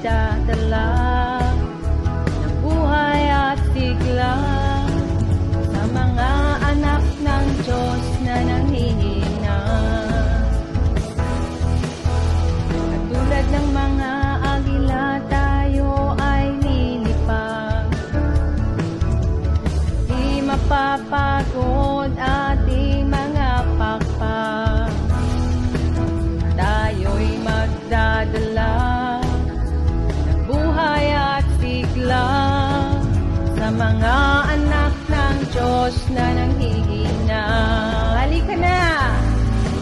magdadala ng buhay at sigla sa mga anak ng Diyos na nanghihina. Katulad ng mga agila, tayo ay lilipad. Di mapapagod ating mga pakpak. Tayo'y magdadala ng buhay at sigla sa mga anak ng Diyos na nanghihina. Halika na!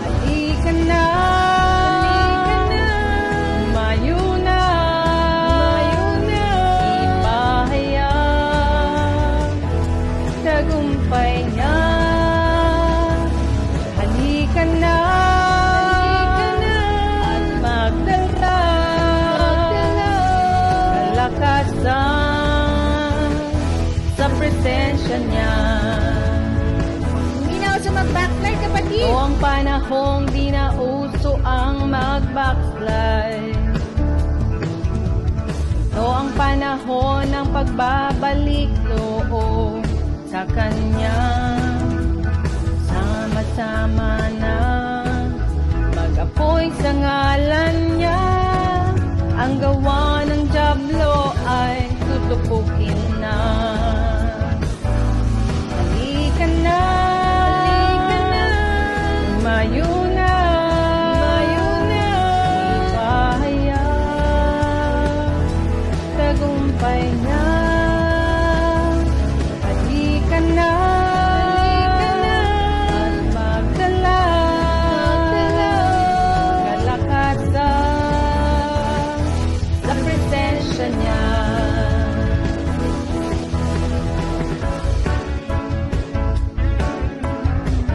Halika na! Halika na! Umayo na! Umayo na! Ipahayag tagumpay niya. Halika na! Halika na! At magdala kalakasan sa presensya niya. Hindi na uso mag-backslide, kapatid. Ito ang panahong di na uso ang mag-backslide. Ito ang panahon ng pagbabalik loob sa Kanya. Sama-sama na mag-apoy sa ngalan niya. Ang gawa ng dyablo ay tutupukin na. Halika na! Halika na! Umayo na! Umayo na! Ipahayag tagumpay na. Halika na! Halika na! At magdala kalakasan sa presensya niya.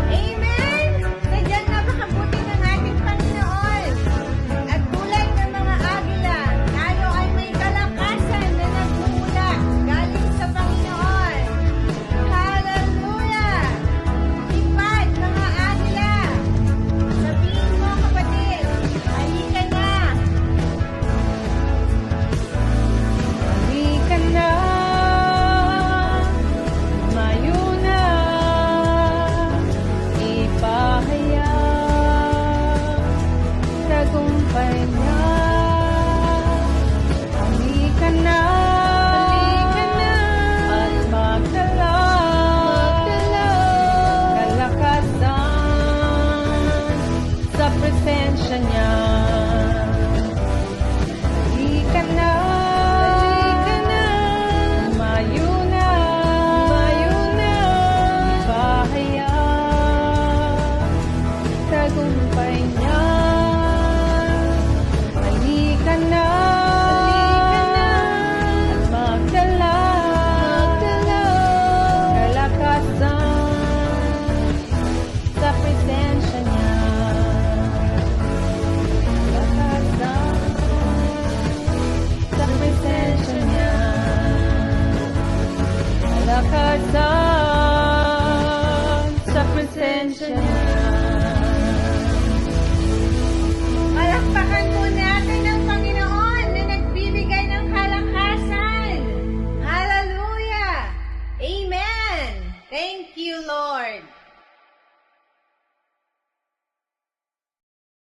Amen! Sadyang napakabuti ng ating Panginoon. At tulad ng mga agila, tayo ay may kalakasan na nagmumula galing sa Panginoon. Hallelujah! Ipad, mga agila! Sabihin mo, kapatid, halika na! Halika na! Umayo na! Ipahayag tagumpay niya. Halika na! Halika na! At magdala kalakasan sa presensya niya. Halika na! Halika na! Umayo na! Umayo na! Ipahayag tagumpay niya. Halika na! Halika na! At magdala kalakasan sa presensya niya. Kalakasan sa presensya niya. Kalakasan sa presensya niya. Palakpakan po natin ang Panginoon na nagbibigay ng kalakasan. Hallelujah! Amen! Thank you, Lord.